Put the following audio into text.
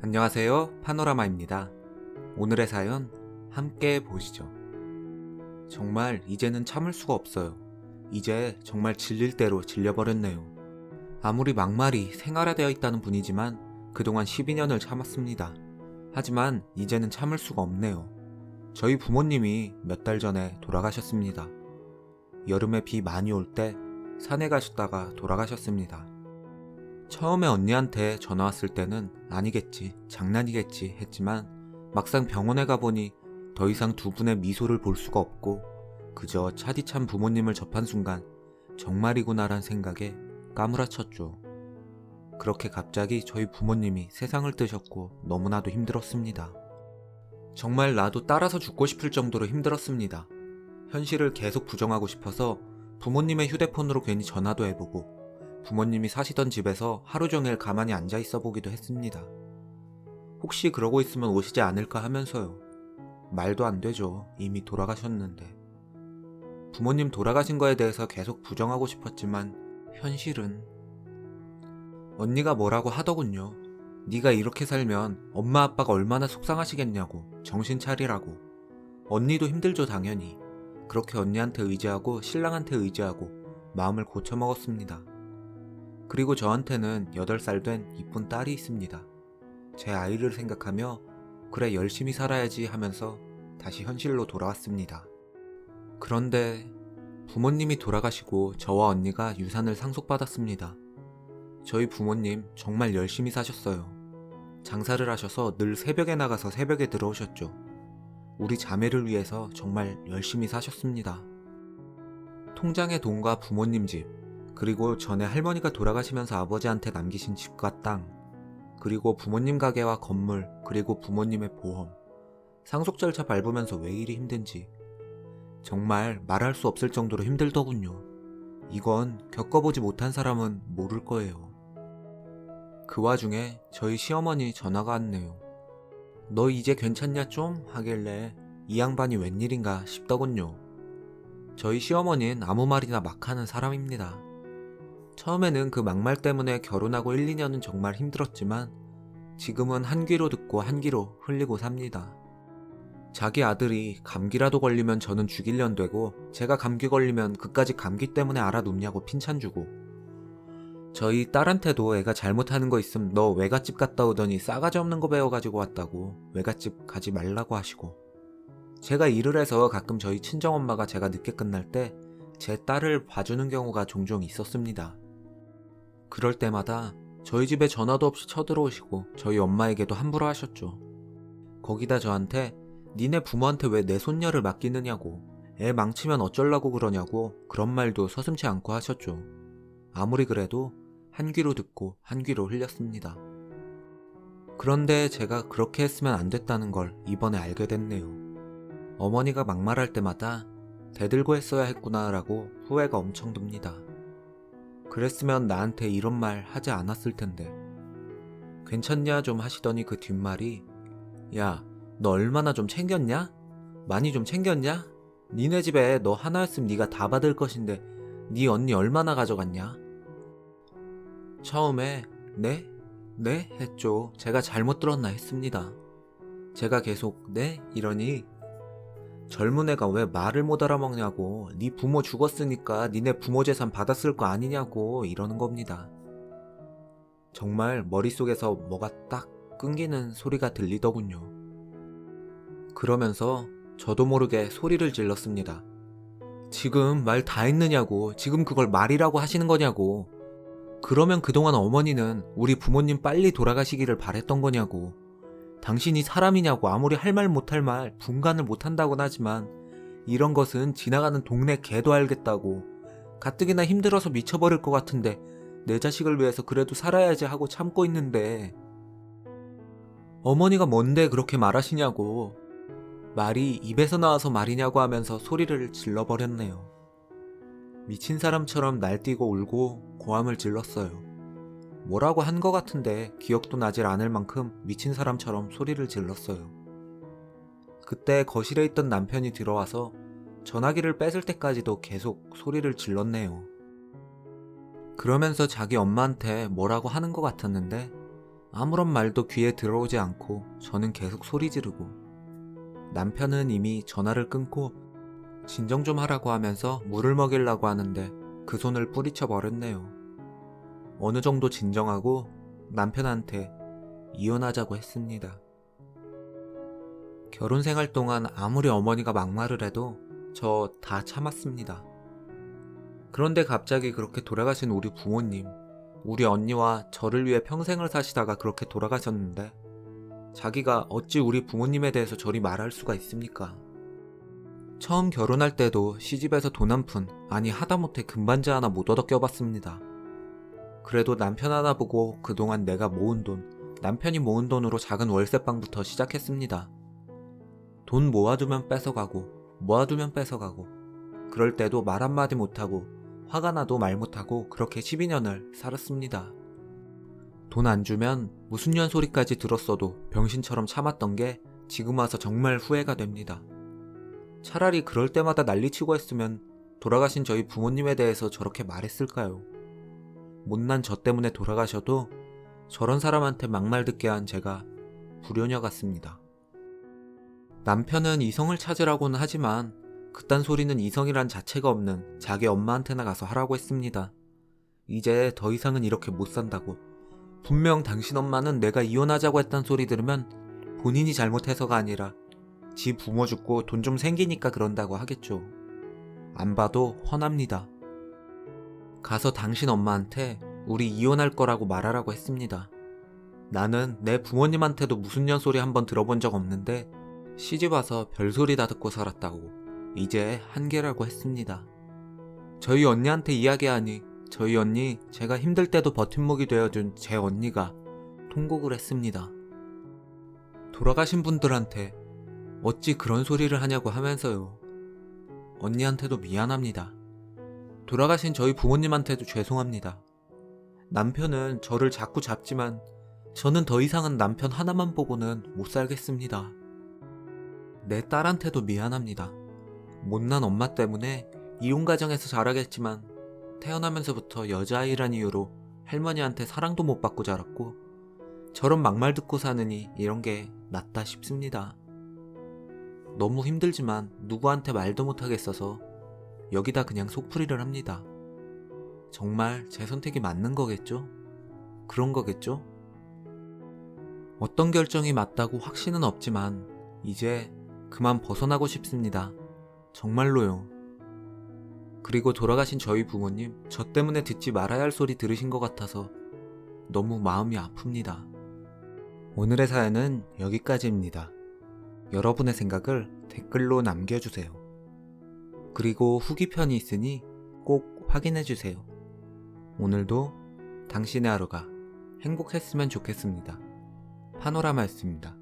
안녕하세요, 파노라마입니다. 오늘의 사연 함께 보시죠. 정말 이제는 참을 수가 없어요. 이제 정말 질릴 대로 질려버렸네요. 아무리 막말이 생활화되어 있다는 분이지만 그동안 12년을 참았습니다. 하지만 이제는 참을 수가 없네요. 저희 부모님이 몇 달 전에 돌아가셨습니다. 여름에 비 많이 올 때 산에 가셨다가 돌아가셨습니다. 처음에 언니한테 전화 왔을 때는 아니겠지, 장난이겠지 했지만 막상 병원에 가보니 더 이상 두 분의 미소를 볼 수가 없고 그저 차디찬 부모님을 접한 순간 정말이구나란 생각에 까무라쳤죠. 그렇게 갑자기 저희 부모님이 세상을 뜨셨고 너무나도 힘들었습니다. 정말 나도 따라서 죽고 싶을 정도로 힘들었습니다. 현실을 계속 부정하고 싶어서 부모님의 휴대폰으로 괜히 전화도 해보고 부모님이 사시던 집에서 하루 종일 가만히 앉아 있어 보기도 했습니다. 혹시 그러고 있으면 오시지 않을까 하면서요. 말도 안 되죠. 이미 돌아가셨는데. 부모님 돌아가신 거에 대해서 계속 부정하고 싶었지만 현실은 언니가 뭐라고 하더군요. 네가 이렇게 살면 엄마 아빠가 얼마나 속상하시겠냐고. 정신 차리라고. 언니도 힘들죠 당연히. 그렇게 언니한테 의지하고 신랑한테 의지하고 마음을 고쳐먹었습니다. 그리고 저한테는 8살 된 이쁜 딸이 있습니다. 제 아이를 생각하며 그래 열심히 살아야지 하면서 다시 현실로 돌아왔습니다. 그런데 부모님이 돌아가시고 저와 언니가 유산을 상속받았습니다. 저희 부모님 정말 열심히 사셨어요. 장사를 하셔서 늘 새벽에 나가서 새벽에 들어오셨죠. 우리 자매를 위해서 정말 열심히 사셨습니다. 통장에 돈과 부모님 집, 그리고 전에 할머니가 돌아가시면서 아버지한테 남기신 집과 땅, 그리고 부모님 가게와 건물, 그리고 부모님의 보험, 상속 절차 밟으면서 왜 이리 힘든지 정말 말할 수 없을 정도로 힘들더군요. 이건 겪어보지 못한 사람은 모를 거예요. 그 와중에 저희 시어머니 전화가 왔네요. 너 이제 괜찮냐 좀? 하길래 이 양반이 웬일인가 싶더군요. 저희 시어머니는 아무 말이나 막 하는 사람입니다. 처음에는 그 막말 때문에 결혼하고 1, 2년은 정말 힘들었지만 지금은 한 귀로 듣고 한 귀로 흘리고 삽니다. 자기 아들이 감기라도 걸리면 저는 죽일년되고 제가 감기 걸리면 그까지 감기 때문에 알아눕냐고 핀찬주고 저희 딸한테도 애가 잘못하는 거 있음 너 외갓집 갔다 오더니 싸가지 없는 거 배워가지고 왔다고 외갓집 가지 말라고 하시고 제가 일을 해서 가끔 저희 친정엄마가 제가 늦게 끝날 때 제 딸을 봐주는 경우가 종종 있었습니다. 그럴 때마다 저희 집에 전화도 없이 쳐들어오시고 저희 엄마에게도 함부로 하셨죠. 거기다 저한테 니네 부모한테 왜 내 손녀를 맡기느냐고 애 망치면 어쩌려고 그러냐고 그런 말도 서슴지 않고 하셨죠. 아무리 그래도 한 귀로 듣고 한 귀로 흘렸습니다. 그런데 제가 그렇게 했으면 안 됐다는 걸 이번에 알게 됐네요. 어머니가 막말할 때마다 대들고 했어야 했구나 라고 후회가 엄청 듭니다. 그랬으면 나한테 이런 말 하지 않았을 텐데. 괜찮냐 좀 하시더니 그 뒷말이 야, 너 얼마나 좀 챙겼냐? 많이 좀 챙겼냐? 니네 집에 너 하나였으면 니가 다 받을 것인데 니 언니 얼마나 가져갔냐? 처음에 네? 네? 했죠. 제가 잘못 들었나 했습니다. 제가 계속 네? 이러니 젊은 애가 왜 말을 못 알아먹냐고 네 부모 죽었으니까 니네 부모 재산 받았을 거 아니냐고 이러는 겁니다. 정말 머릿속에서 뭐가 딱 끊기는 소리가 들리더군요. 그러면서 저도 모르게 소리를 질렀습니다. 지금 말 다 했느냐고 지금 그걸 말이라고 하시는 거냐고 그러면 그동안 어머니는 우리 부모님 빨리 돌아가시기를 바랬던 거냐고 당신이 사람이냐고 아무리 할 말 못할 말 분간을 못한다곤 하지만 이런 것은 지나가는 동네 개도 알겠다고 가뜩이나 힘들어서 미쳐버릴 것 같은데 내 자식을 위해서 그래도 살아야지 하고 참고 있는데 어머니가 뭔데 그렇게 말하시냐고 말이 입에서 나와서 말이냐고 하면서 소리를 질러버렸네요. 미친 사람처럼 날뛰고 울고 고함을 질렀어요. 뭐라고 한 것 같은데 기억도 나질 않을 만큼 미친 사람처럼 소리를 질렀어요. 그때 거실에 있던 남편이 들어와서 전화기를 뺏을 때까지도 계속 소리를 질렀네요. 그러면서 자기 엄마한테 뭐라고 하는 것 같았는데 아무런 말도 귀에 들어오지 않고 저는 계속 소리 지르고, 남편은 이미 전화를 끊고 진정 좀 하라고 하면서 물을 먹이려고 하는데 그 손을 뿌리쳐 버렸네요. 어느 정도 진정하고 남편한테 이혼하자고 했습니다. 결혼 생활 동안 아무리 어머니가 막말을 해도 저 다 참았습니다. 그런데 갑자기 그렇게 돌아가신 우리 부모님, 우리 언니와 저를 위해 평생을 사시다가 그렇게 돌아가셨는데 자기가 어찌 우리 부모님에 대해서 저리 말할 수가 있습니까? 처음 결혼할 때도 시집에서 돈 한 푼, 아니 하다못해 금반지 하나 못 얻어 껴봤습니다. 그래도 남편 하나 보고 그동안 내가 모은 돈, 남편이 모은 돈으로 작은 월세방부터 시작했습니다. 돈 모아두면 뺏어가고, 모아두면 뺏어가고, 그럴 때도 말 한마디 못하고 화가 나도 말 못하고 그렇게 12년을 살았습니다. 돈 안 주면 무슨 년 소리까지 들었어도 병신처럼 참았던 게 지금 와서 정말 후회가 됩니다. 차라리 그럴 때마다 난리치고 했으면 돌아가신 저희 부모님에 대해서 저렇게 말했을까요? 못난 저 때문에 돌아가셔도 저런 사람한테 막말 듣게 한 제가 불효녀 같습니다. 남편은 이성을 찾으라고는 하지만 그딴 소리는 이성이란 자체가 없는 자기 엄마한테나 가서 하라고 했습니다. 이제 더 이상은 이렇게 못 산다고. 분명 당신 엄마는 내가 이혼하자고 했단 소리 들으면 본인이 잘못해서가 아니라 지 부모 죽고 돈 좀 생기니까 그런다고 하겠죠. 안 봐도 훤합니다. 가서 당신 엄마한테 우리 이혼할 거라고 말하라고 했습니다. 나는 내 부모님한테도 무슨 년 소리 한번 들어본 적 없는데 시집 와서 별소리 다 듣고 살았다고 이제 한계라고 했습니다. 저희 언니한테 이야기하니 저희 언니, 제가 힘들 때도 버팀목이 되어준 제 언니가 통곡을 했습니다. 돌아가신 분들한테 어찌 그런 소리를 하냐고 하면서요. 언니한테도 미안합니다. 돌아가신 저희 부모님한테도 죄송합니다. 남편은 저를 자꾸 잡지만 저는 더 이상은 남편 하나만 보고는 못 살겠습니다. 내 딸한테도 미안합니다. 못난 엄마 때문에 이혼 가정에서 자라겠지만 태어나면서부터 여자아이란 이유로 할머니한테 사랑도 못 받고 자랐고 저런 막말 듣고 사느니 이런 게 낫다 싶습니다. 너무 힘들지만 누구한테 말도 못하겠어서 여기다 그냥 속풀이를 합니다. 정말 제 선택이 맞는 거겠죠? 그런 거겠죠? 어떤 결정이 맞다고 확신은 없지만 이제 그만 벗어나고 싶습니다. 정말로요. 그리고 돌아가신 저희 부모님, 저 때문에 듣지 말아야 할 소리 들으신 것 같아서 너무 마음이 아픕니다. 오늘의 사연은 여기까지입니다. 여러분의 생각을 댓글로 남겨주세요. 그리고 후기편이 있으니 꼭 확인해주세요. 오늘도 당신의 하루가 행복했으면 좋겠습니다. 파노라마였습니다.